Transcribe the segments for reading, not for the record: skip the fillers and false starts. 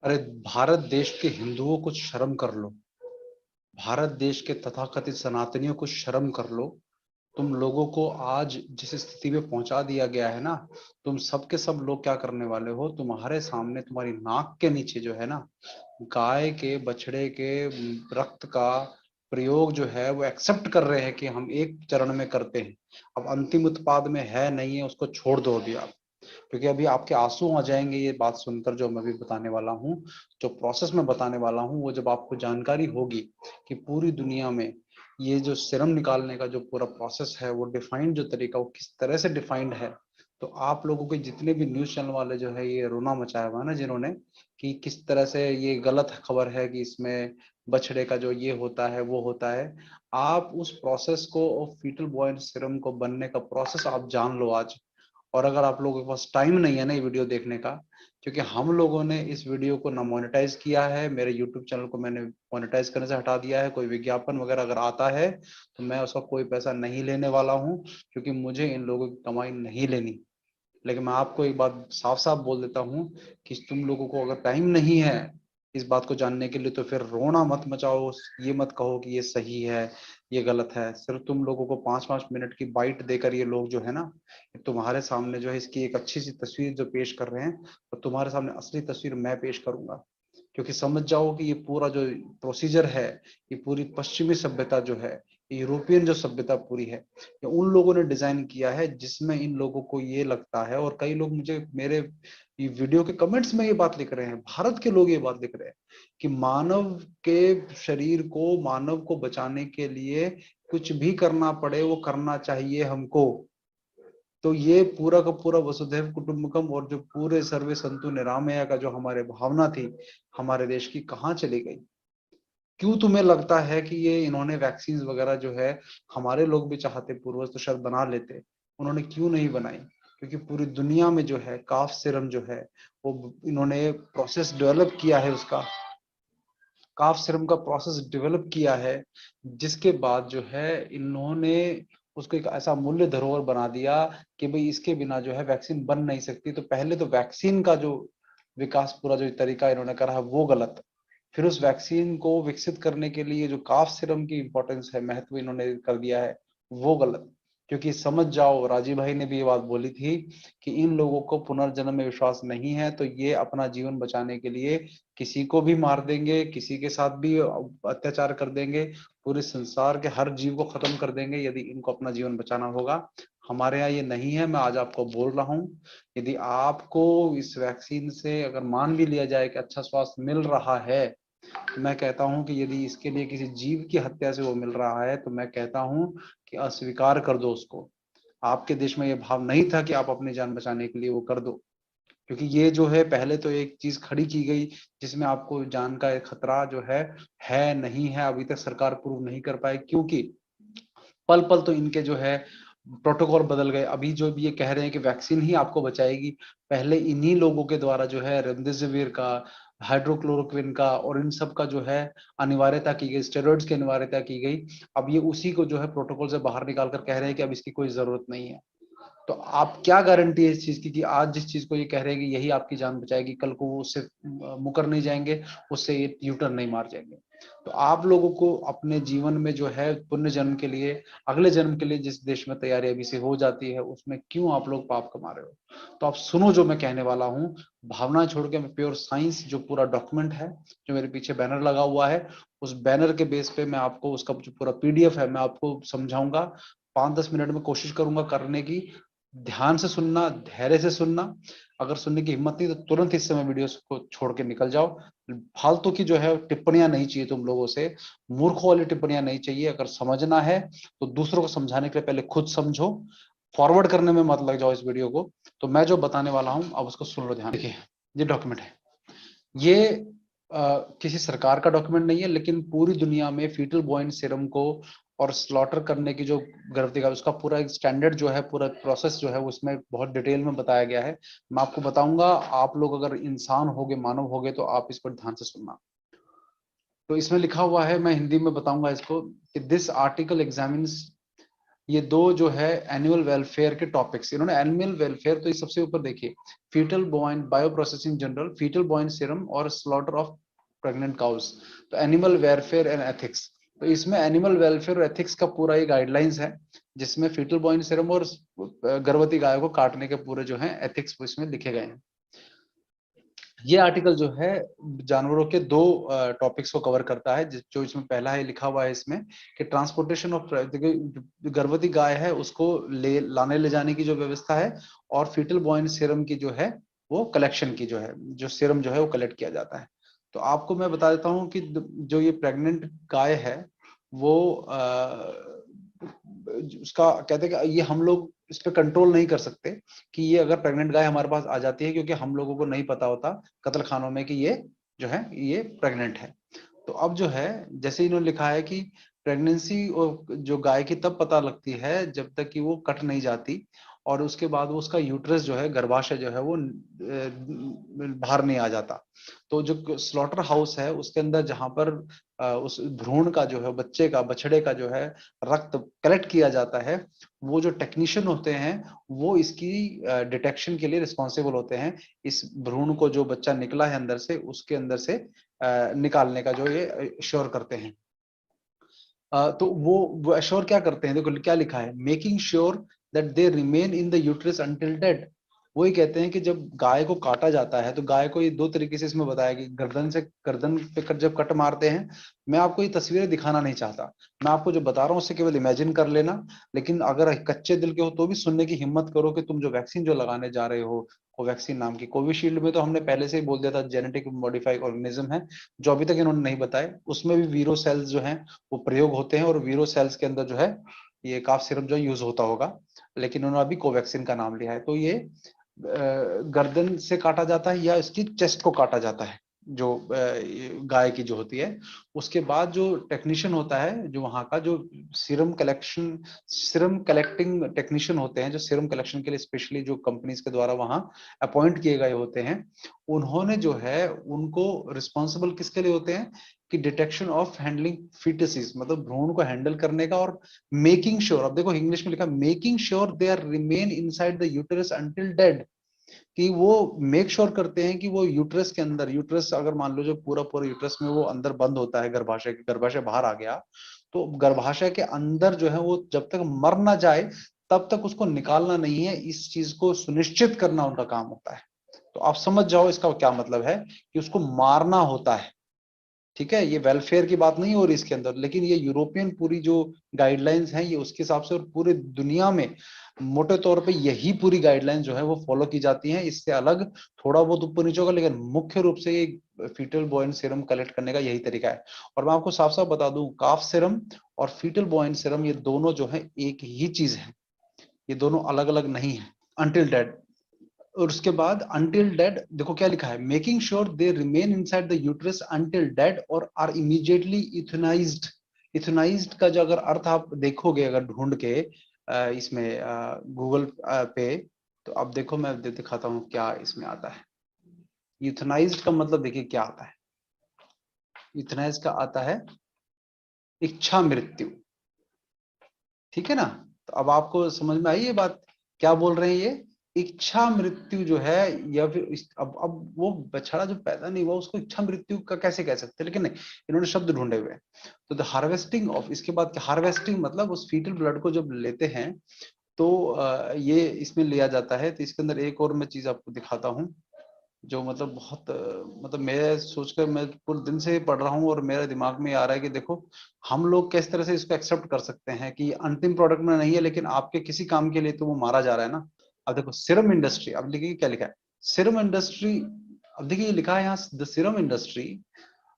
अरे भारत देश के हिंदुओं को शर्म कर लो। भारत देश के तथाकथित सनातनियों को शर्म कर लो। तुम लोगों को आज जिस स्थिति में पहुंचा दिया गया है ना, तुम सब के सब लोग क्या करने वाले हो? तुम्हारे सामने तुम्हारी नाक के नीचे जो है ना, गाय के बछड़े के रक्त का प्रयोग जो है वो एक्सेप्ट कर रहे हैं कि हम एक चरण में करते हैं। अब अंतिम उत्पाद में है नहीं है, उसको छोड़ दो अभी आप। क्योंकि अभी आपके आंसू आ जाएंगे ये बात सुनकर, जो मैं अभी बताने वाला हूँ, जो प्रोसेस में बताने वाला हूँ, वो जब आपको जानकारी होगी कि पूरी दुनिया में ये जो सीरम निकालने का जो पूरा प्रोसेस है, वो डिफाइंड जो तरीका, वो किस तरह से डिफाइंड है, तो आप लोगों के जितने भी न्यूज चैनल वाले जो है ये रोना मचाया हुआ है ना जिन्होंने, कि किस तरह से ये गलत खबर है कि इसमें बछड़े का जो ये होता है वो होता है। आप उस प्रोसेस को, फीटल बॉयल सीरम को बनने का प्रोसेस आप जान लो आज। और अगर आप लोगों के पास टाइम नहीं है ना ये वीडियो देखने का, क्योंकि हम लोगों ने इस वीडियो को ना मोनेटाइज किया है, मेरे यूट्यूब चैनल को मैंने मोनेटाइज करने से हटा दिया है। कोई विज्ञापन वगैरह अगर आता है तो मैं उसका कोई पैसा नहीं लेने वाला हूँ, क्योंकि मुझे इन लोगों की कमाई नहीं लेनी। लेकिन मैं आपको एक बात साफ साफ बोल देता हूँ कि तुम लोगों को अगर टाइम नहीं है इस बात को जानने के लिए, तो फिर रोना मत मचाओ, ये मत कहो कि ये सही है ये गलत है। सिर्फ तुम लोगों को 5-5 मिनट की बाइट देकर ये लोग जो है ना, तुम्हारे सामने जो है इसकी एक अच्छी सी तस्वीर जो पेश कर रहे हैं, और तुम्हारे सामने असली तस्वीर मैं पेश करूंगा। क्योंकि समझ जाओ कि ये पूरा जो प्रोसीजर है, ये पूरी पश्चिमी सभ्यता जो है, यूरोपियन जो सभ्यता पूरी है, ये उन लोगों ने डिजाइन किया है, जिसमें इन लोगों को ये लगता है, और कई लोग मुझे मेरे ये वीडियो के कमेंट्स में ये बात लिख रहे हैं, भारत के लोग ये बात लिख रहे हैं कि मानव के शरीर को, मानव को बचाने के लिए कुछ भी करना पड़े वो करना चाहिए हमको। तो ये पूरा का पूरा वसुधैव कुटुंबकम और जो पूरे सर्वे संतु निरामया का जो हमारे भावना थी हमारे देश की, कहाँ चली गई? क्यों तुम्हें लगता है कि ये इन्होंने वैक्सीन वगैरह जो है, हमारे लोग भी चाहते पूर्वज तो शायद बना लेते, उन्होंने क्यों नहीं बनाई? क्योंकि पूरी दुनिया में जो है काफ सिरम जो है, वो इन्होंने प्रोसेस डेवलप किया है, उसका काफ सिरम का प्रोसेस डेवलप किया है, जिसके बाद जो है इन्होंने उसको एक ऐसा मूल्य धरोहर बना दिया कि भाई इसके बिना जो है वैक्सीन बन नहीं सकती। तो पहले तो वैक्सीन का जो विकास, पूरा जो तरीका इन्होंने करा है वो गलत। फिर उस वैक्सीन को विकसित करने के लिए जो काफ सिरम की इंपॉर्टेंस है, महत्व इन्होंने कर दिया है, वो गलत। क्योंकि समझ जाओ, राजीव भाई ने भी ये बात बोली थी कि इन लोगों को पुनर्जन्म में विश्वास नहीं है, तो ये अपना जीवन बचाने के लिए किसी को भी मार देंगे, किसी के साथ भी अत्याचार कर देंगे, पूरे संसार के हर जीव को खत्म कर देंगे यदि इनको अपना जीवन बचाना होगा। हमारे यहाँ ये नहीं है, मैं आज आपको बोल रहा हूँ। यदि आपको इस वैक्सीन से अगर मान भी लिया जाए कि अच्छा स्वास्थ्य मिल रहा है, तो मैं कहता हूं कि यदि इसके लिए किसी जीव की हत्या से वो मिल रहा है, तो मैं कहता हूं कि अस्वीकार कर दो उसको। आपके देश में ये भाव नहीं था कि आप अपनी जान बचाने के लिए वो कर दो। क्योंकि ये जो है पहले तो एक चीज खड़ी की गई जिसमें आपको जान का एक खतरा जो है नहीं है, अभी तक सरकार प्रूव नहीं कर पाई, क्योंकि पल पल तो इनके जो है प्रोटोकॉल बदल गए। अभी जो भी ये कह रहे हैं कि वैक्सीन ही आपको बचाएगी, पहले इन्हीं लोगों के द्वारा जो है रेमडेसिविर का, हाइड्रोक्लोरोक्विन का और इन सब का जो है अनिवार्यता की गई, स्टेरॉइड्स की अनिवार्यता की गई। अब ये उसी को जो है प्रोटोकॉल से बाहर निकाल कर कह रहे हैं कि अब इसकी कोई जरूरत नहीं है। तो आप क्या गारंटी है इस चीज की कि आज जिस चीज को ये कह रहे हैं कि यही आपकी जान बचाएगी, कल को वो उससे मुकर नहीं जाएंगे, उससे ये यूटर्न नहीं मार जाएंगे? तो आप लोगों को अपने जीवन में जो है पुण्य जन्म के लिए, अगले जन्म के लिए जिस देश में तैयारी अभी से हो जाती है, उसमें क्यों आप लोग पाप कमा रहे हो? तो आप सुनो जो मैं कहने वाला हूँ, भावना छोड़ के। मैं प्योर साइंस जो पूरा डॉक्यूमेंट है, जो मेरे पीछे बैनर लगा हुआ है, उस बैनर के बेस पे मैं आपको उसका जो पूरा पीडीएफ है मैं आपको समझाऊंगा। 5-10 मिनट में कोशिश करूंगा करने की। ध्यान से सुनना, धैर्य से सुनना। अगर सुनने की हिम्मत नहीं तो तुरंत इस समय वीडियो को छोड़ के निकल जाओ। फालतू की जो है टिप्पणियां नहीं चाहिए तुम लोगों से, मूर्खों वाली टिप्पणियां नहीं चाहिए। अगर समझना है तो दूसरों को समझाने के लिए पहले खुद समझो, फॉरवर्ड करने में मत लग जाओ इस वीडियो को। तो मैं जो बताने वाला हूं अब उसको सुन लो ध्यान। देखिए, ये डॉक्यूमेंट है, ये किसी सरकार का डॉक्यूमेंट नहीं है, लेकिन पूरी दुनिया में फीटल बॉयंट सीरम को और स्लॉटर करने की जो गर्भवती का उसका पूरा एक स्टैंडर्ड जो है, पूरा प्रोसेस जो है उसमें बहुत डिटेल में बताया गया है। मैं आपको बताऊंगा, आप लोग अगर इंसान होगे, मानव होगे, तो आप इस पर ध्यान से सुनना। तो इसमें लिखा हुआ है, मैं हिंदी में बताऊंगा इसको, कि दिस आर्टिकल एग्जामिन्स ये दो जो है एनिमल वेलफेयर के टॉपिक्स, इन्होंने एनिमल वेलफेयर, तो ये सबसे ऊपर देखिए, fetal bovine bio processing journal, fetal bovine serum और स्लॉटर ऑफ प्रेग्नेंट काउस। तो एनिमल वेलफेयर एंड एथिक्स, तो इसमें एनिमल वेलफेयर और एथिक्स का पूरा ये गाइडलाइंस है, जिसमें फीटल बॉइन सीरम और गर्भवती गाय को काटने के पूरे जो है एथिक्स इसमें लिखे गए हैं। ये आर्टिकल जो है जानवरों के दो टॉपिक्स को कवर करता है, जो इसमें पहला है लिखा हुआ है इसमें कि ट्रांसपोर्टेशन ऑफ, गर्भवती गाय है उसको लाने ले जाने की जो व्यवस्था है, और फीटल बॉइन सीरम की जो है वो कलेक्शन की जो है, जो सीरम जो है वो कलेक्ट किया जाता है। तो आपको मैं बता देता हूँ कि जो ये प्रेग्नेंट गाय है वो उसका कहते हैं कि ये हम लोग इस पे कंट्रोल नहीं कर सकते कि ये अगर प्रेग्नेंट गाय हमारे पास आ जाती है, क्योंकि हम लोगों को नहीं पता होता कत्ल खानों में कि ये जो है ये प्रेग्नेंट है। तो अब जो है जैसे इन्होंने लिखा है कि प्रेगनेंसी और जो गाय की तब पता लगती है जब तक कि वो कट नहीं जाती, और उसके बाद वो उसका यूट्रस जो है, गर्भाशय जो है वो बाहर नहीं आ जाता। तो जो स्लॉटर हाउस है उसके अंदर जहां पर उस भ्रूण का जो है, बच्चे का, बछड़े का जो है रक्त कलेक्ट किया जाता है, वो जो टेक्नीशियन होते हैं वो इसकी डिटेक्शन के लिए रिस्पॉन्सिबल होते हैं। इस भ्रूण को जो बच्चा निकला है अंदर से, उसके अंदर से निकालने का जो ये श्योर करते हैं। तो वो अश्योर क्या करते हैं, देखो क्या लिखा है, making sure that they remain in the uterus until dead. वही कहते हैं कि जब गाय को काटा जाता है तो गाय को ये दो तरीके से इसमें बताया कि गर्दन पे जब कट मारते हैं, मैं आपको ये तस्वीरें दिखाना नहीं चाहता, मैं आपको जो बता रहा हूँ उससे केवल इमेजिन कर लेना। लेकिन अगर कच्चे दिल के हो तो भी सुनने की हिम्मत करो कि तुम जो वैक्सीन जो लगाने जा रहे हो, कोवैक्सीन नाम की, कोविशील्ड में तो हमने पहले से ही बोल दिया था जेनेटिक मॉडिफाइड ऑर्गेनिज्म है, जो अभी तक इन्होंने नहीं बताए। उसमें भी वीरो सेल्स जो हैं वो प्रयोग होते हैं, और वीरो सेल्स के अंदर जो है ये काफ सिरप जो यूज होता होगा, लेकिन उन्होंने अभी कोवैक्सीन का नाम लिया है। तो ये गर्दन से काटा जाता है या इसकी चेस्ट को काटा जाता है, जो गाय की जो होती है। उसके बाद जो टेक्नीशियन होता है, जो वहां का जो सीरम कलेक्टिंग टेक्नीशियन होते हैं, जो सीरम कलेक्शन के लिए स्पेशली जो कंपनीज के द्वारा वहां अपॉइंट किए गए होते हैं, उन्होंने जो है उनको रिस्पॉन्सिबल किसके लिए होते हैं कि डिटेक्शन ऑफ हैंडलिंग फीटसिस, मतलब भ्रूण को हैंडल करने का, और मेकिंग श्योर, अब देखो इंग्लिश में लिखा making sure they are remain inside the uterus until dead, कि वो मेक श्योर करते हैं कि वो यूट्रस के अंदर, यूट्रस अगर मान लो जो पूरा पूरा यूट्रस में वो अंदर बंद होता है, गर्भाशय के, गर्भाशय बाहर आ गया, तो गर्भाशय के अंदर जो है वो जब तक मर ना जाए तब तक उसको निकालना नहीं है, इस चीज को सुनिश्चित करना उनका काम होता है। तो आप समझ जाओ इसका क्या मतलब है कि उसको मारना होता है। ठीक है, ये वेलफेयर की बात नहीं हो रही इसके अंदर, लेकिन ये यूरोपियन पूरी जो गाइडलाइंस हैं ये उसके हिसाब से, और पूरे दुनिया में मोटे तौर पे यही पूरी गाइडलाइंस जो है वो फॉलो की जाती हैं। इससे अलग थोड़ा बहुत ऊपर नीचे होगा, लेकिन मुख्य रूप से ये फीटल बॉयन सीरम कलेक्ट करने का यही तरीका है। और मैं आपको साफ साफ बता दूं, काफ सीरम और फीटल बॉयन सीरम ये दोनों जो है एक ही चीज है, ये दोनों अलग अलग नहीं है। अंटिल डेड, और उसके बाद अंटिल डेड देखो क्या लिखा है, making sure they remain inside the uterus until dead और आर इमीडिएटली इथेनाइज्ड। इथेनाइज्ड का जो अगर अर्थ आप देखोगे अगर ढूंढ के इसमें गूगल पे, तो अब देखो मैं दिखाता हूँ क्या इसमें आता है। यूथनाइज्ड का मतलब देखिए क्या आता है, यूथनाइज का आता है इच्छा मृत्यु। ठीक है ना, तो अब आपको समझ में आई ये बात, क्या बोल रहे हैं ये, इच्छा मृत्यु जो है, या फिर अब वो बछड़ा जो पैदा नहीं हुआ उसको इच्छा मृत्यु का कैसे कह सकते हैं, लेकिन नहीं, इन्होंने शब्द ढूंढे हुए हैं। तो द हार्वेस्टिंग ऑफ, इसके बाद हार्वेस्टिंग मतलब उस फीटल ब्लड को जब लेते हैं तो ये इसमें लिया जाता है। तो इसके अंदर एक और मैं चीज आपको दिखाता हूँ, जो मतलब बहुत मतलब मैं सोचकर मैं पूरे दिन से पढ़ रहा हूँ और मेरे दिमाग में आ रहा है कि देखो हम लोग किस तरह से इसको एक्सेप्ट कर सकते हैं कि अंतिम प्रोडक्ट में नहीं है, लेकिन आपके किसी काम के लिए तो वो मारा जा रहा है ना। अब देखो सीरम इंडस्ट्री, अब देखिए क्या लिखा है, सीरम इंडस्ट्री, अब देखिए ये लिखा है यहाँ, the serum industry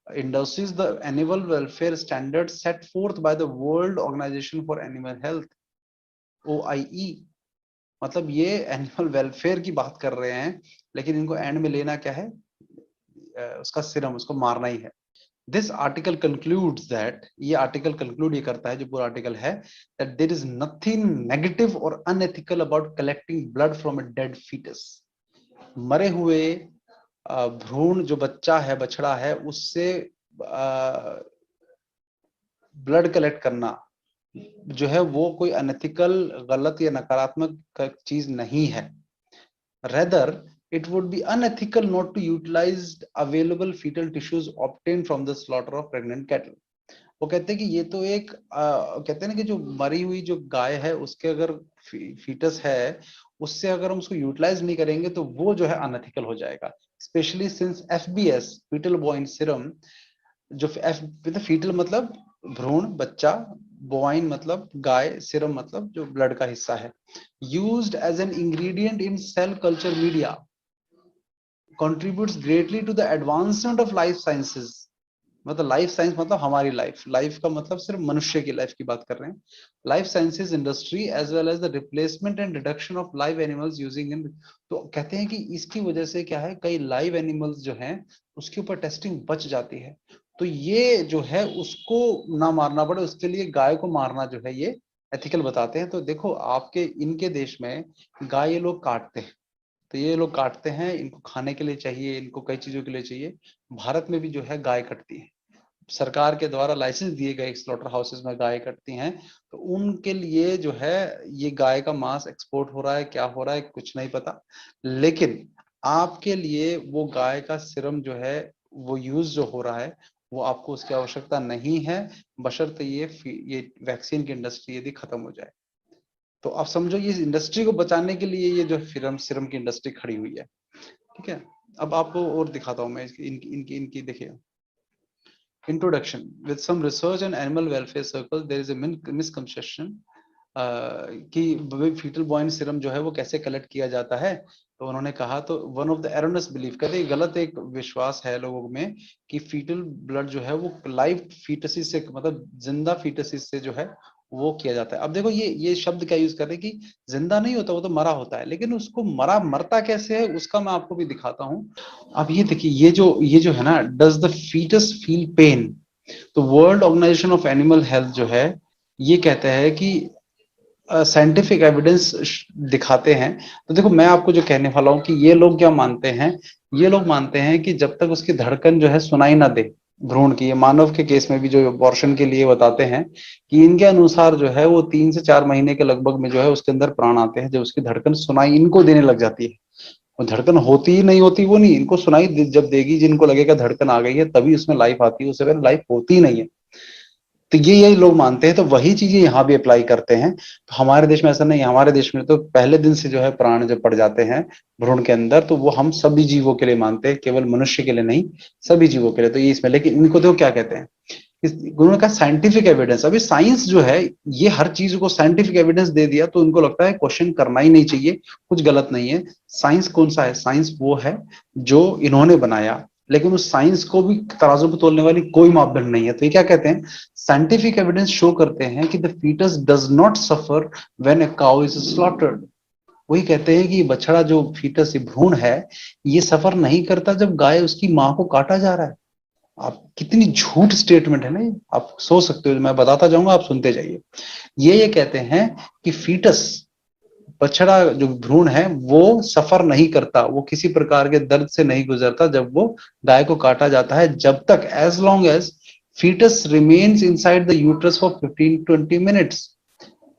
endorses the animal welfare standards set forth by the World Organization for Animal Health, OIE। मतलब ये एनिमल वेलफेयर की बात कर रहे हैं, लेकिन इनको एंड में लेना क्या है, उसका सिरम, उसको मारना ही है। दिस आर्टिकल कंक्लूड्स दैट, ये आर्टिकल कंक्लूड ये करता है, जो पूरा आर्टिकल है, that there is nothing negative और unethical about collecting blood from a dead fetus. मरे हुए भ्रूण जो बच्चा है, बछड़ा है, उससे ब्लड कलेक्ट करना जो है वो कोई अनएथिकल, गलत या नकारात्मक चीज नहीं है। Rather, it would be unethical not to utilize available fetal tissues obtained from the slaughter of pregnant cattle. वो कहते हैं कि ये तो एक कहते हैं ना कि जो मरी हुई जो गाय है उसके अगर फीटस है उससे अगर हम उसको यूटिलाइज नहीं करेंगे तो वो जो है अनएथिकल हो जाएगा। Specially since FBS fetal bovine serum, जो फीटल मतलब भ्रूण बच्चा, बोवाइन मतलब गाय, सीरम मतलब जो ब्लड का हिस्सा है, used as an ingredient in cell culture media contributes greatly to the advancement of life sciences। मतलब लाइफ साइंस मतलब हमारी लाइफ, लाइफ का मतलब सिर्फ मनुष्य की लाइफ की बात कर रहे हैं। Life sciences industry as well as the replacement and reduction of live animals using in. तो कहते हैं कि इसकी वजह से क्या है, कई लाइव एनिमल्स जो हैं उसके ऊपर टेस्टिंग बच जाती है। तो ये जो है उसको ना मारना पड़े उसके लिए गाय को मारना जो है ये एथिकल बताते हैं। तो देखो आपके इनके देश में गाय ये लोग काटते हैं, तो ये लोग काटते हैं, इनको खाने के लिए चाहिए, इनको कई चीजों के लिए चाहिए। भारत में भी जो है गाय कटती है, सरकार के द्वारा लाइसेंस दिए गए स्लॉटर हाउसेस में गाय कटती हैं, तो उनके लिए जो है ये गाय का मांस एक्सपोर्ट हो रहा है, क्या हो रहा है कुछ नहीं पता। लेकिन आपके लिए वो गाय का सिरम जो है वो यूज जो हो रहा है वो आपको उसकी आवश्यकता नहीं है, बशर्ते ये वैक्सीन की इंडस्ट्री यदि खत्म हो जाए। तो आप समझो ये इंडस्ट्री को बचाने के लिए ये जो सिरम सिरम की इंडस्ट्री खड़ी हुई है। ठीक है, अब आपको और दिखाता हूं मैं इनकी इनकी इनकी देखिए। Introduction: with some research and animal welfare circle there is a misconception कि फीटल बॉइन सीरम जो है वो कैसे कलेक्ट किया जाता है। तो उन्होंने कहा, तो वन ऑफ द एरोनस बिलीफ, कहते गलत एक विश्वास है लोगों में कि फीटल ब्लड जो है वो लाइव फीटसिस से मतलब जिंदा फीटसिस से जो है वो किया जाता है। अब देखो ये शब्द क्या यूज कर रहे हैं कि जिंदा नहीं होता, वो तो मरा होता है, लेकिन उसको मरता कैसे है उसका मैं आपको भी दिखाता हूँ। अब ये देखिए ये जो है ना, does the fetus feel pain. तो world organisation of animal health जो है ये कहता है कि साइंटिफिक एविडेंस दिखाते हैं। तो देखो मैं आपको जो कहने वाला हूँ कि ये लोग क्या मानते हैं, ये लोग मानते हैं कि जब तक उसकी धड़कन जो है सुनाई ना दे भ्रूण की, ये मानव के केस में भी जो अबॉर्शन के लिए बताते हैं कि इनके अनुसार जो है वो 3 से 4 महीने के लगभग में जो है उसके अंदर प्राण आते हैं, जब उसकी धड़कन सुनाई इनको देने लग जाती है। वो धड़कन होती ही नहीं होती वो नहीं, इनको सुनाई जब देगी, जिनको लगेगा धड़कन आ गई है तभी उसमें लाइफ आती है, उससे पहले लाइफ होती ही नहीं है। तो ये यही लोग मानते हैं, तो वही चीजें यहाँ भी अप्लाई करते हैं। तो हमारे देश में ऐसा नहीं है, हमारे देश में तो पहले दिन से जो है प्राण जब पड़ जाते हैं भ्रूण के अंदर तो वो हम सभी जीवों के लिए मानते हैं, केवल मनुष्य के लिए नहीं, सभी जीवों के लिए। तो ये इसमें, लेकिन इनको देखो क्या कहते हैं, उन्होंने कहा साइंटिफिक एविडेंस। अभी साइंस जो है ये हर चीज को साइंटिफिक एविडेंस दे दिया तो उनको लगता है क्वेश्चन करना ही नहीं चाहिए, कुछ गलत नहीं है। साइंस कौन सा है, साइंस वो है जो इन्होंने बनाया, लेकिन उस साइंस को भी तराजू पर तोलने वाली कोई मापदंड नहीं है। तो ये क्या कहते हैं, साइंटिफिक एविडेंस शो करते हैं कि the fetus does not suffer when a cow is slaughtered. वही कहते हैं कि बछड़ा जो फीटस भ्रूण है ये सफर नहीं करता जब गाय उसकी मां को काटा जा रहा है। आप कितनी झूठ स्टेटमेंट है ना ये, आप सोच सकते हो, मैं बताता जाऊंगा आप सुनते जाइए। ये कहते हैं कि फीटस बछड़ा जो भ्रूण है वो सफर नहीं करता, वो किसी प्रकार के दर्द से नहीं गुजरता जब वो गाय को काटा जाता है, जब तक as long as fetus remains inside the uterus for 15-20 minutes.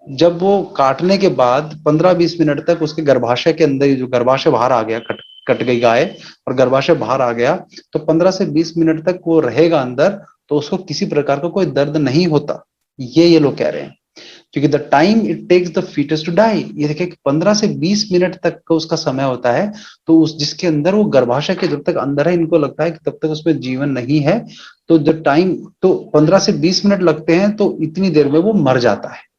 जब वो काटने के बाद 15-20 मिनट तक उसके गर्भाशय के अंदर, जो गर्भाशय बाहर आ गया, कट कट गई गाय और गर्भाशय बाहर आ गया, तो 15 से 20 मिनट तक वो रहेगा अंदर, तो उसको किसी प्रकार का कोई दर्द नहीं होता। ये लोग कह रहे हैं, क्योंकि the time it takes the fetus to die, ये देखिए 15 से 20 मिनट तक का उसका समय होता है। तो उस जिसके अंदर वो गर्भाशय के जब तक अंदर है, इनको लगता है कि तब तक उसमें जीवन नहीं है। तो जब टाइम, तो 15 से 20 मिनट लगते हैं, तो इतनी देर में वो मर जाता है।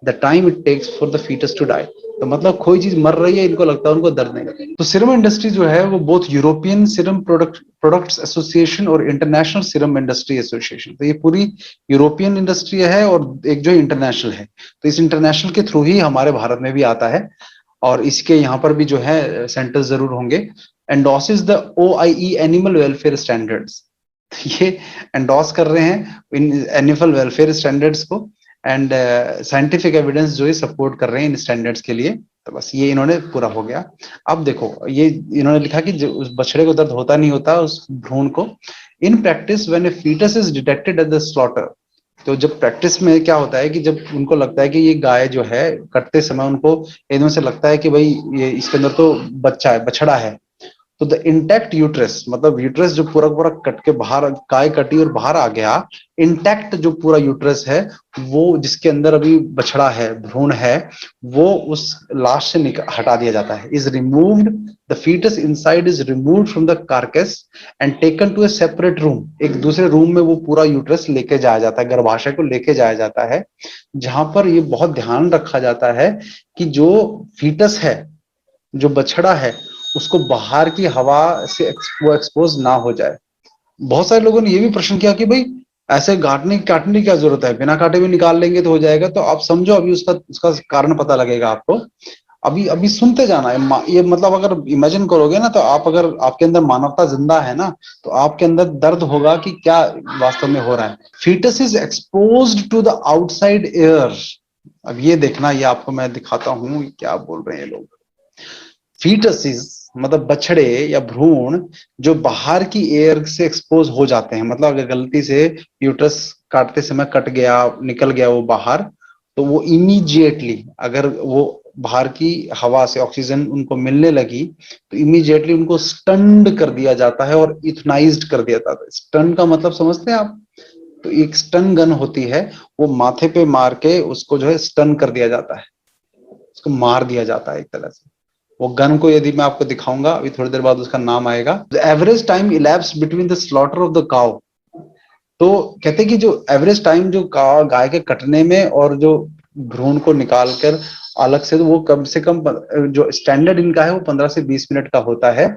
The time it takes for the fetus to die. तो मतलब कोई चीज मर रही है, इनको लगता है, उनको दर्द नहीं लगता। तो सीरम इंडस्ट्री जो है वो both European serum products association और इंटरनेशनल सीरम इंडस्ट्री एसोसिएशन, तो ये पूरी यूरोपियन इंडस्ट्री है और एक जो इंटरनेशनल है। तो इस इंटरनेशनल के थ्रू ही हमारे भारत में भी आता है, और इसके यहाँ पर भी जो है सेंटर जरूर होंगे। Endorses the OIE animal welfare standards, ये एंडोस कर रहे हैं इन एनिमल वेलफेयर स्टैंडर्ड्स को, एंड साइंटिफिक एविडेंस जो है सपोर्ट कर रहे हैं इन स्टैंडर्ड्स के लिए। तो बस ये इन्होंने पूरा हो गया। अब देखो ये इन्होंने लिखा कि जो उस बछड़े को दर्द होता नहीं होता उस भ्रूण को। In practice when a fetus is detected at the slaughter, तो जब प्रैक्टिस में क्या होता है कि जब उनको लगता है कि ये गाय जो है, कटते समय उनको एकदम से लगता है कि भाई ये इसके अंदर तो बच्चा है, बछड़ा है, तो द इंटैक्ट यूट्रस, मतलब यूट्रस जो पूरा पूरा कट के बाहर, गाय कटी और बाहर आ गया, इंटैक्ट जो पूरा यूट्रस है, वो जिसके अंदर अभी बछड़ा है, भ्रूण है, वो उस लाश से हटा दिया जाता है, is removed, the fetus inside is removed from the carcass and taken to a separate room, एक दूसरे रूम में वो पूरा यूट्रस लेके जाया जाता है, गर्भाशय को लेके जाया जाता है, जहां पर ये बहुत ध्यान रखा जाता है कि जो फीटस है, जो बछड़ा है, उसको बाहर की हवा से वो एक्सपोज ना हो जाए। बहुत सारे लोगों ने ये भी प्रश्न किया कि भाई ऐसे काटने की क्या जरूरत है, बिना काटे भी निकाल लेंगे तो हो जाएगा। तो आप समझो, अभी उसका उसका कारण पता लगेगा आपको। अभी अभी सुनते जाना है, ये मतलब अगर इमेजिन करोगे ना, तो आप, अगर आपके अंदर मानवता जिंदा है ना, तो आपके अंदर दर्द होगा कि क्या वास्तव में हो रहा है। Fetus is exposed to the outside air. अब ये देखना, ये आपको मैं दिखाता हूँ क्या बोल रहे हैं लोग। फीटसिस मतलब बछड़े या भ्रूण जो बाहर की एयर से एक्सपोज हो जाते हैं, मतलब अगर गलती से यूट्रस काटते समय कट गया, निकल गया वो बाहर, तो वो इमीडिएटली, अगर वो बाहर की हवा से ऑक्सीजन उनको मिलने लगी, तो इमीडिएटली उनको स्टन्ड कर दिया जाता है और इथनाइज्ड कर दिया जाता है। स्टन का मतलब समझते हैं आप? तो एक स्टन गन होती है, वो माथे पे मार के उसको जो है स्टन कर दिया जाता है, उसको मार दिया जाता है एक तरह से। वो गन को यदि मैं आपको दिखाऊंगा, अभी थोड़ी देर बाद उसका नाम आएगा। The average time elapse between the slaughter of the cow, तो कहते हैं कि जो एवरेज टाइम जो गाय के कटने में और जो भ्रूण को निकालकर अलग से, तो वो कम से कम जो स्टैंडर्ड इनका है वो 15 से 20 मिनट का होता है।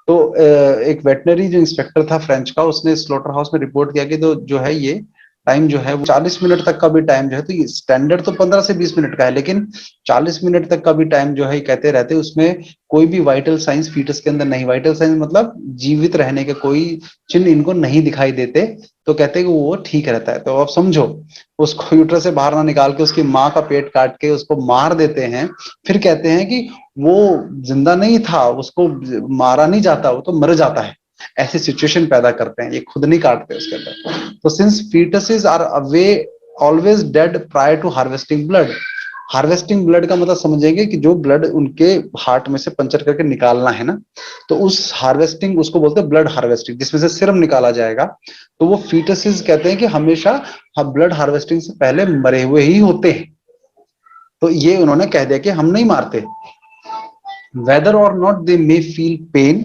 तो एक वेटनरी जो इंस्पेक्टर था फ्रेंच का, उसने स्लॉटर हाउस में रिपोर्ट किया कि तो जो है ये टाइम जो है वो 40 मिनट तक का भी टाइम जो है, तो ये स्टैंडर्ड तो 15 से 20 मिनट का है, लेकिन 40 मिनट तक का भी टाइम जो है ये कहते रहते हैं, उसमें कोई भी वाइटल साइंस फीटस के अंदर नहीं, वाइटल साइंस मतलब जीवित रहने के कोई चिन्ह इनको नहीं दिखाई देते, तो कहते हैं कि वो ठीक रहता है। तो आप समझो, उसको यूट्रस से बाहर ना निकाल के उसकी माँ का पेट काट के उसको मार देते हैं, फिर कहते हैं कि वो जिंदा नहीं था, उसको मारा नहीं जाता, वो तो मर जाता है। ऐसी सिचुएशन पैदा करते हैं, ये खुद नहीं काटते उसके अंदर। तो since fetuses are away always dead prior to harvesting blood, harvesting blood का मतलब समझेंगे कि जो ब्लड उनके हार्ट में से पंचर करके निकालना है ना, तो उस हार्वेस्टिंग, उसको बोलते हैं ब्लड हार्वेस्टिंग, जिसमें से सीरम निकाला जाएगा। तो वो फीटसेस कहते हैं कि हमेशा ब्लड हार्वेस्टिंग से पहले मरे हुए ही होते हैं। तो ये उन्होंने कह दिया कि हम नहीं मारते। वेदर और not they may feel pain,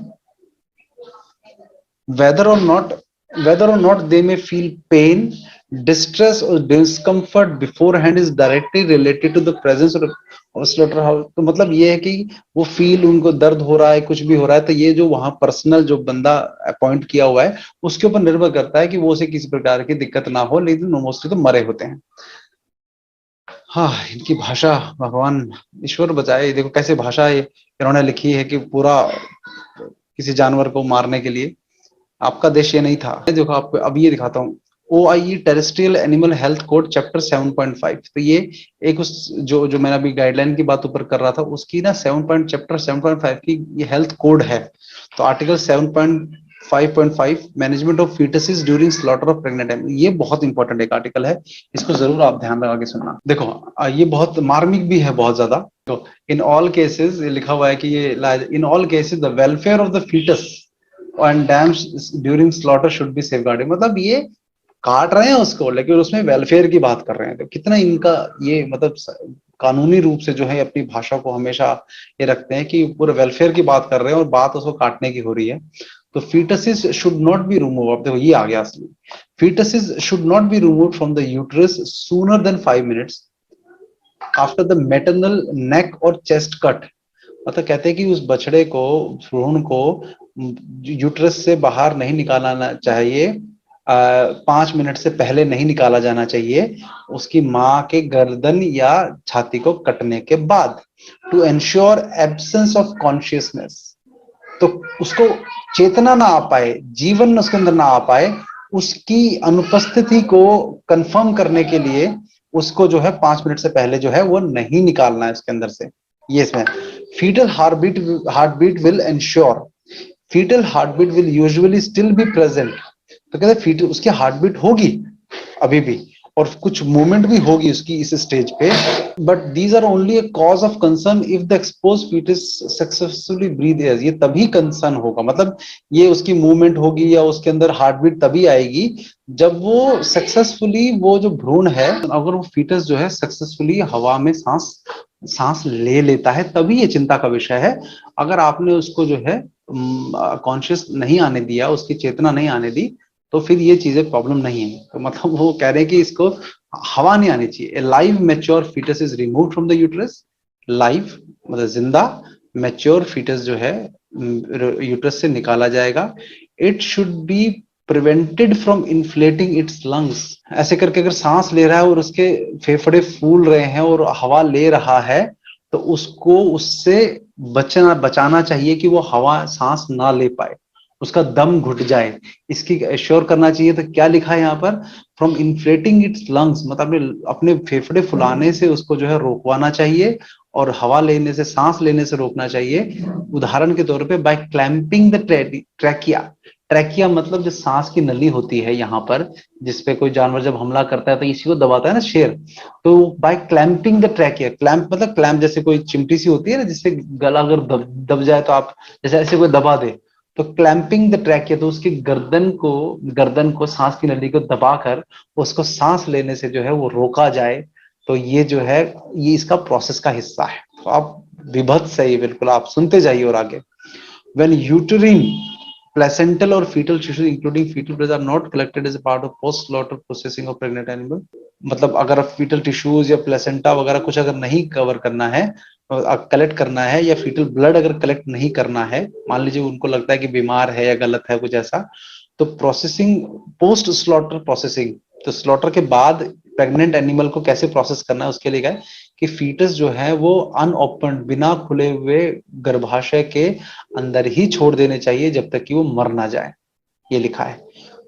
whether or not whether or not they may feel pain, distress or discomfort beforehand is directly related to the presence of slaughter house। तो मतलब ये है कि वो फील, उनको दर्द हो रहा है, कुछ भी हो रहा है, तो ये जो वहां पर्सनल जो बंदा अपॉइंट किया हुआ है उसके ऊपर निर्भर करता है कि वो उसे किसी प्रकार की दिक्कत ना हो, लेकिन मोस्टली तो मरे होते हैं। हाँ, इनकी भाषा भगवान ईश्वर बचाए। देखो कैसे भाषा इन्होंने लिखी है कि पूरा किसी जानवर को मारने के लिए। आपका देश ये नहीं था। देखो आपको अब ये दिखाता हूँ, OIE terrestrial animal health code chapter 7.5। तो ये एक उस जो जो मैंने अभी गाइडलाइन की बात ऊपर कर रहा था, उसकी ना चैप्टर 7.5 की ये हेल्थ कोड है। तो article 7.5.5 management of fetuses during slaughter of pregnant animal, ये बहुत इंपॉर्टेंट एक आर्टिकल है, इसको जरूर आप ध्यान लगा के सुनना। देखो ये बहुत मार्मिक भी है बहुत ज्यादा। तो इन ऑल केसेस लिखा हुआ है कि ये in all cases the welfare of the fetus and dams during slaughter should be safeguarded. मतलब ये काट रहे हैं उसको, लेकिन उसमें वेलफेयर की बात कर रहे हैं। तो कितना इनका ये मतलब कानूनी रूप से जो है अपनी भाषा को हमेशा ये रखते हैं कि पूरे वेलफेयर की बात कर रहे हैं और बात उसको काटने की हो रही है। तो fetuses should not be remove, अब देखो ये आ गया असली, fetuses should not be remove from the uterus sooner than 5 minutes after the maternal neck और चेस्ट कट। मतलब कहते हैं कि उस बछड़े को, भ्रूण को यूट्रस से बाहर नहीं निकालना चाहिए, 5 मिनट से पहले नहीं निकाला जाना चाहिए, उसकी माँ के गर्दन या छाती को कटने के बाद, to ensure absence of consciousness. तो उसको चेतना ना आ पाए, जीवन उसके अंदर ना आ पाए, उसकी अनुपस्थिति को कंफर्म करने के लिए उसको जो है 5 मिनट से पहले जो है वो नहीं निकालना है उसके अंदर से। ये इसमें fetal heartbeat will ensure, fetal heartbeat will usually still be present। तो कहते हैं फीटल उसकी हार्ट बीट होगी अभी भी, और कुछ मूवमेंट भी होगी उसकी इस स्टेज पे, but these are only a cause of concern if the expose fetus successfully breathe air. ये तभी कंसर्न होगा, मतलब ये उसकी मूवमेंट होगी या उसके अंदर हार्ट बीट तभी आएगी जब वो सक्सेसफुली, वो जो भ्रूण है, अगर वो फीटस जो है सक्सेसफुली हवा में सांस सांस ले लेता है, तभी ये चिंता का विषय है। अगर आपने उसको जो है कॉन्शियस नहीं आने दिया, उसकी चेतना नहीं आने दी, तो फिर ये चीजें प्रॉब्लम नहीं है। तो मतलब वो कह रहे हैं कि इसको हवा नहीं आनी चाहिए। A live mature fetus is removed from the uterus. Live मतलब जिंदा, मैच्योर फीटस जो है यूट्रस से निकाला जाएगा। It should be prevented from inflating it's lungs. ऐसे करके अगर सांस ले रहा है और उसके फेफड़े फूल रहे हैं और हवा ले रहा है, तो उसको उससे बचाना चाहिए कि वो हवा सांस ना ले पाए, उसका दम घुट जाए। इसकी एश्योर करना चाहिए। तो क्या लिखा है यहाँ पर, फ्रॉम इन्फ्लेटिंग इट्स लंग्स, मतलब अपने फेफड़े फुलाने से उसको जो है रोकवाना चाहिए और हवा लेने से, सांस लेने से रोकना चाहिए। उदाहरण के तौर पे by clamping the trachea. Trachea मतलब जो सांस की नली होती है यहाँ पर, जिसपे कोई जानवर जब हमला करता है तो इसी को दबाता है ना, शेर। तो by clamping the trachea, clamp मतलब क्लैंप जैसे कोई चिमटी सी होती है ना, जिससे गला अगर दब जाए तो आप जैसे ऐसे कोई दबा दे, तो क्लैंपिंग द ट्रैकिया, तो उसकी गर्दन को सांस की नली को दबाकर उसको सांस लेने से जो है वो रोका जाए। तो ये जो है ये इसका प्रोसेस का हिस्सा है। तो आप विभत्स है ये, बिल्कुल आप सुनते जाइए और आगे। When uterine, placental or fetal tissues including fetal breath are not collected as a part of post slaughter processing of pregnant animal, मतलब अगर फीटल टिश्यूज या प्लेसेंटा वगैरह कुछ अगर नहीं कवर करना है, कलेक्ट करना है, या फीटल ब्लड अगर कलेक्ट नहीं करना है, मान लीजिए उनको लगता है कि बीमार है या गलत है कुछ ऐसा, तो प्रोसेसिंग, पोस्ट स्लॉटर प्रोसेसिंग, तो स्लॉटर के बाद प्रेग्नेंट एनिमल को कैसे प्रोसेस करना है उसके लिए है कि फीटस जो है वो अनओपन, बिना खुले हुए गर्भाशय के अंदर ही छोड़ देने चाहिए जब तक कि वो मर ना जाए, ये लिखा है।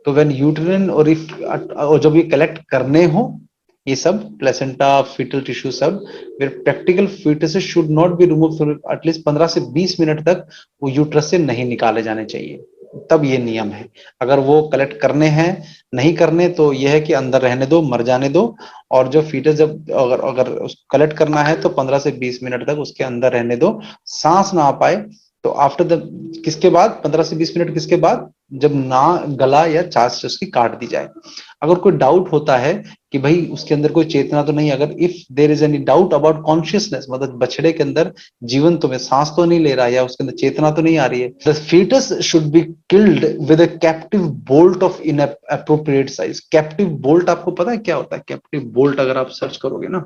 तो व्हेन यूट्रिन और जब ये कलेक्ट करने हो ये सब प्लेसेंटा फीटल टिश्यू सब, फिर practical fetus should not be remove at least 15 से 20 मिनट तक वो यूट्रस से नहीं निकाले जाने चाहिए। तब ये नियम है। अगर वो कलेक्ट करने हैं, नहीं करने, तो यह है कि अंदर रहने दो, मर जाने दो। और जो फीटस जब अगर अगर कलेक्ट करना है तो 15 से 20 मिनट तक उसके अंदर रहने दो, सांस ना आ पाए। तो आफ्टर द, किसके बाद 15 से 20 मिनट किसके बाद, जब ना गला या चांच से उसकी काट दी जाए। अगर कोई डाउट होता है कि भाई उसके अंदर कोई चेतना तो नहीं, अगर if there is any doubt about consciousness, मतलब बछड़े के अंदर जीवन तो में सांस तो नहीं ले रहा है या उसके अंदर चेतना तो नहीं आ रही है, the fetus should be killed with a captive bolt of in appropriate size. Captive bolt आपको पता है क्या होता है? कैप्टिव बोल्ट अगर आप सर्च करोगे ना,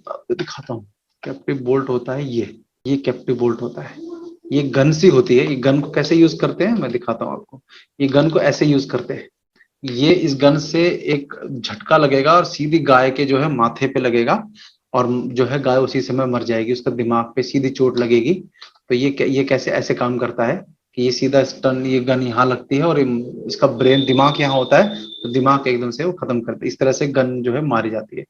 दिखाता हूँ। कैप्टिव बोल्ट होता है ये कैप्टिव बोल्ट होता है। ये गन सी होती है। ये गन को कैसे यूज करते हैं मैं दिखाता हूँ आपको। ये गन को ऐसे यूज करते हैं। ये इस गन से एक झटका लगेगा और सीधी गाय के जो है माथे पे लगेगा, और जो है गाय उसी समय मर जाएगी, उसका दिमाग पे सीधी चोट लगेगी। तो ये कैसे ऐसे काम करता है कि ये सीधा स्टन, ये गन यहाँ लगती है और इसका ब्रेन, दिमाग यहाँ होता है, तो दिमाग एकदम से वो खत्म करते, इस तरह से गन जो है मारी जाती है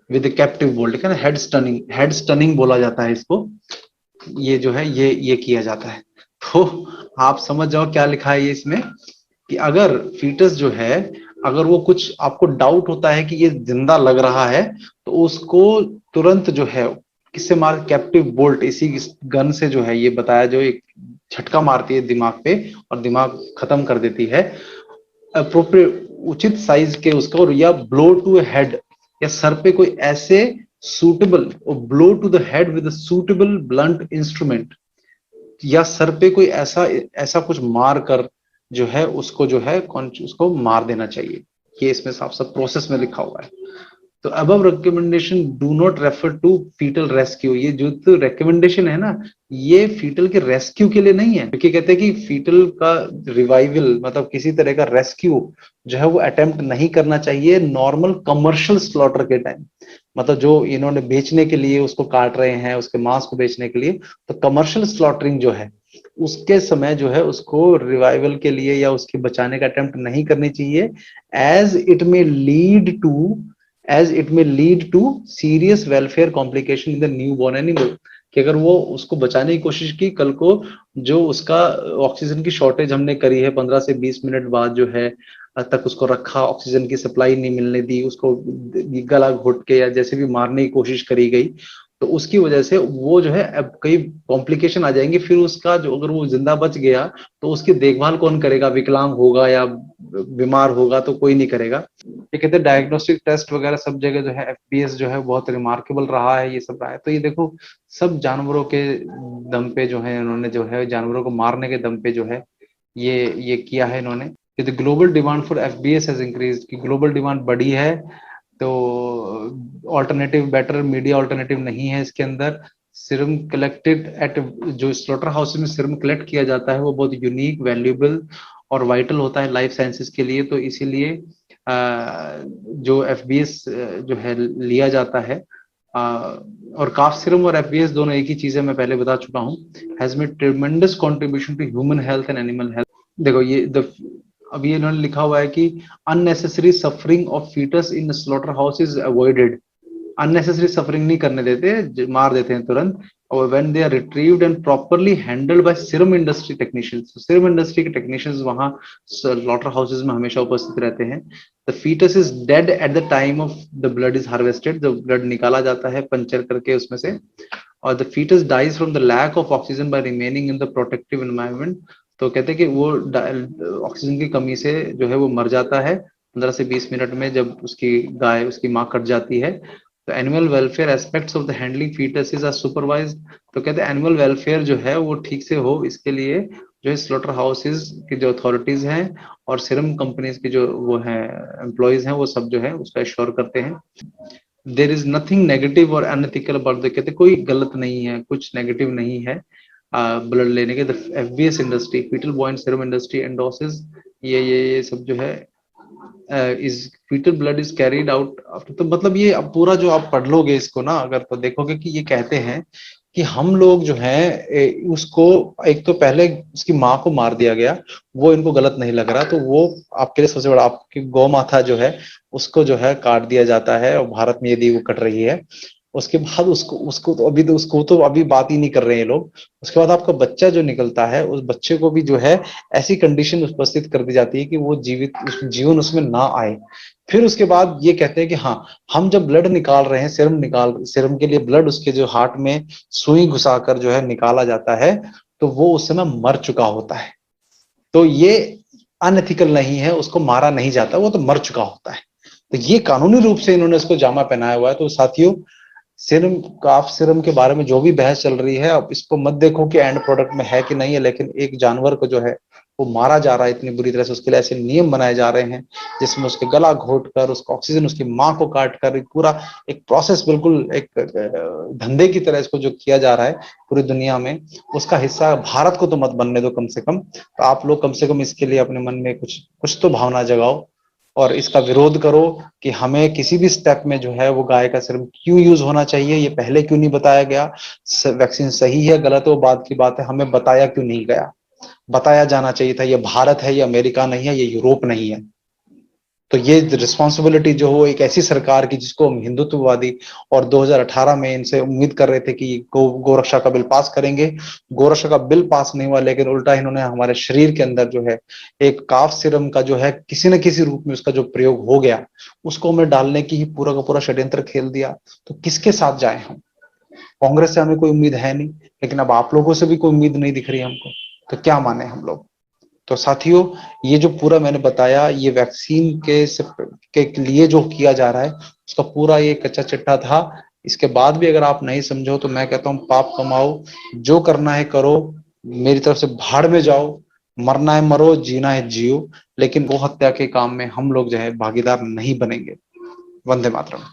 विद कैप्टिव बोल्ट। क्या हेड स्टनिंग बोला जाता है इसको। ये जो है ये किया जाता है। तो आप समझ जाओ क्या लिखा है ये इसमें, कि अगर फीटस जो है, अगर वो कुछ आपको डाउट होता है कि ये जिंदा लग रहा है, तो उसको तुरंत जो है किससे मार, कैप्टिव बोल्ट, इसी गन से जो है, ये बताया जो एक झटका मारती है दिमाग पे और दिमाग खत्म कर देती है अप्रोप्रिएट, उचित साइज के उसका, और या ब्लो टू हेड, या सर पे कोई ऐसे suitable, blow to the head with suitable blunt instrument, या सर पे कोई ऐसा ऐसा कुछ मार कर जो है उसको जो है उसको मार देना चाहिए। ये इसमें साफ साफ प्रोसेस में लिखा हुआ है। तो above recommendation do not refer to fetal rescue. ये जो तो रिकमेंडेशन है ना, ये फीटल के रेस्क्यू के लिए नहीं है, क्योंकि कहते हैं कि फीटल का रिवाइवल, मतलब किसी तरह का रेस्क्यू जो है वो अटेम्प्ट नहीं करना चाहिए नॉर्मल कमर्शियल स्लॉटर के टाइम। मतलब जो इन्होंने बेचने के लिए उसको काट रहे हैं, उसके मांस को बेचने के लिए, तो कमर्शियल स्लॉटरिंग जो है उसके समय जो है उसको रिवाइवल के लिए या उसके बचाने का अटेम्प्ट नहीं करनी चाहिए। As it may lead to as it may lead to serious welfare complication in the newborn animal, कि अगर वो उसको बचाने की कोशिश की, कल को जो उसका ऑक्सीजन की शॉर्टेज हमने करी है 15 से 20 मिनट बाद जो है तक उसको रखा, ऑक्सीजन की सप्लाई नहीं मिलने दी उसको, गला घोट के या जैसे भी मारने की कोशिश करी गई, तो उसकी वजह से वो जो है अब कई कॉम्प्लिकेशन आ जाएंगे। फिर उसका जो, अगर वो जिंदा बच गया तो उसकी देखभाल कौन करेगा, विकलांग होगा या बीमार होगा तो कोई नहीं करेगा। ये कहते हैं डायग्नोस्टिक टेस्ट वगैरह सब जगह जो है एफपीएस जो है बहुत रिमार्केबल रहा है, ये सब रहा है। तो ये देखो सब जानवरों के दम पे जो है इन्होंने जो है जानवरों को मारने के दम पे जो है ये किया है इन्होंने। कि the global demand for FBS has increased, कि ग्लोबल डिमांड बढ़ी है, तो ऑल्टरनेटिव बेटर मीडिया ऑल्टरनेटिव नहीं है इसके अंदर। सीरम कलेक्टेड एट, जो स्लॉटर हाउस में सीरम कलेक्ट किया जाता है वो बहुत यूनिक, वैल्यूएबल और वाइटल होता है लाइफ साइंसेस के लिए। तो इसीलिए जो एफबीएस जो है लिया जाता है, और काफ सीरम और एफबीएस दोनों एक ही चीज है, मैं पहले बता चुका हूँ। Has made tremendous contribution to human health and animal health. देखो ये अभी इन्होंने लिखा हुआ है कि unnecessary suffering of fetus in slaughter house is avoided. Unnecessary suffering नहीं करने देते, मार देते हैं तुरंत। और when they are retrieved and properly handled by serum industry technicians, serum industry के टेक्नीशियंस वहां स्लॉटर हाउसेज में हमेशा उपस्थित रहते हैं। The fetus is dead at the time of the blood is harvested, जब ब्लड निकाला जाता है पंचर करके उसमें से, और the fetus dies from the lack of oxygen by remaining in the protective environment. तो कहते हैं कि वो ऑक्सीजन की कमी से जो है वो मर जाता है 15 से 20 मिनट में, जब उसकी गाय उसकी माँ कट जाती है। तो animal welfare aspects of the handling fetuses are supervised. तो कहते हैं एनिमल वेलफेयर जो है वो ठीक से हो, इसके लिए जो है स्लॉटर हाउसेज की जो अथॉरिटीज हैं और सीरम कंपनीज के जो वो हैं एम्प्लॉयज हैं, वो सब जो है उसका एश्योर करते हैं। देर इज नथिंग नेगेटिव और अनएथिकल अबाउट द, कहते कोई गलत नहीं है, कुछ नेगेटिव नहीं है ब्लड लेने के। The FBS industry, fetal bovine serum industry endorses, ये सब जो है is fetal blood is carried out after. तो मतलब ये अब पूरा जो आप पढ़ लोगे इसको ना अगर, तो देखोगे कि ये कहते हैं कि हम लोग जो है उसको, एक तो पहले उसकी माँ को मार दिया गया, वो इनको गलत नहीं लग रहा, तो वो आपके लिए सबसे बड़ा, आपकी गौ माता जो है उसको जो है काट दिया जाता है, और भारत में यदि वो कट रही है, उसके बाद उसको उसको तो अभी तो उसको तो अभी बात ही नहीं कर रहे हैं लोग। उसके बाद आपका बच्चा जो निकलता है, उस बच्चे को भी जो है ऐसी कंडीशन उपस्थित कर दी जाती है कि वो जीवन उसमें ना आए। फिर उसके बाद ये कहते हैं कि हाँ, हम जब ब्लड निकाल रहे हैं, सीरम के लिए ब्लड उसके जो हार्ट में सुई घुसाकर जो है निकाला जाता है, तो वो उस समय मर चुका होता है। तो ये अनएथिकल नहीं है, उसको मारा नहीं जाता, वो तो मर चुका होता है। तो ये कानूनी रूप से इन्होंने इसको जामा पहनाया हुआ है। तो साथियों, सीरम, काफ सीरम के बारे में जो भी बहस चल रही है, अब इसको मत देखो कि एंड प्रोडक्ट में है कि नहीं है, लेकिन एक जानवर को जो है वो मारा जा रहा है इतनी बुरी तरह से, उसके लिए ऐसे नियम बनाए जा रहे हैं जिसमें उसके गला घोट कर, उसको ऑक्सीजन, उसकी माँ को काट कर, एक पूरा एक प्रोसेस, बिल्कुल एक धंधे की तरह इसको जो किया जा रहा है पूरी दुनिया में, उसका हिस्सा भारत को तो मत बनने दो कम से कम। तो आप लोग कम से कम इसके लिए अपने मन में कुछ कुछ तो भावना जगाओ और इसका विरोध करो कि हमें किसी भी स्टेप में जो है वो गाय का सीरम क्यों यूज होना चाहिए, ये पहले क्यों नहीं बताया गया। वैक्सीन सही है गलत है वो बात की बात है, हमें बताया क्यों नहीं गया, बताया जाना चाहिए था। ये भारत है, ये अमेरिका नहीं है, ये यूरोप नहीं है। तो ये रिस्पॉन्सिबिलिटी जो हो एक ऐसी सरकार की जिसको हम हिंदुत्ववादी और 2018 में इनसे उम्मीद कर रहे थे कि गोरक्षा का बिल पास करेंगे। गोरक्षा का बिल पास नहीं हुआ, लेकिन उल्टा इन्होंने हमारे शरीर के अंदर जो है एक काफ सीरम का जो है किसी न किसी रूप में उसका जो प्रयोग हो गया, उसको हमें डालने की ही पूरा का पूरा षड्यंत्र खेल दिया। तो किसके साथ जाए हम? कांग्रेस से हमें कोई उम्मीद है नहीं, लेकिन अब आप लोगों से भी कोई उम्मीद नहीं दिख रही हमको, तो क्या माने हम लोग। तो साथियों, ये जो पूरा मैंने बताया, ये वैक्सीन के लिए जो किया जा रहा है उसका पूरा ये कच्चा चिट्ठा था। इसके बाद भी अगर आप नहीं समझो तो मैं कहता हूँ पाप कमाओ, जो करना है करो, मेरी तरफ से भाड़ में जाओ, मरना है मरो, जीना है जियो, लेकिन गौ हत्या के काम में हम लोग जो है भागीदार नहीं बनेंगे। वंदे मातरम।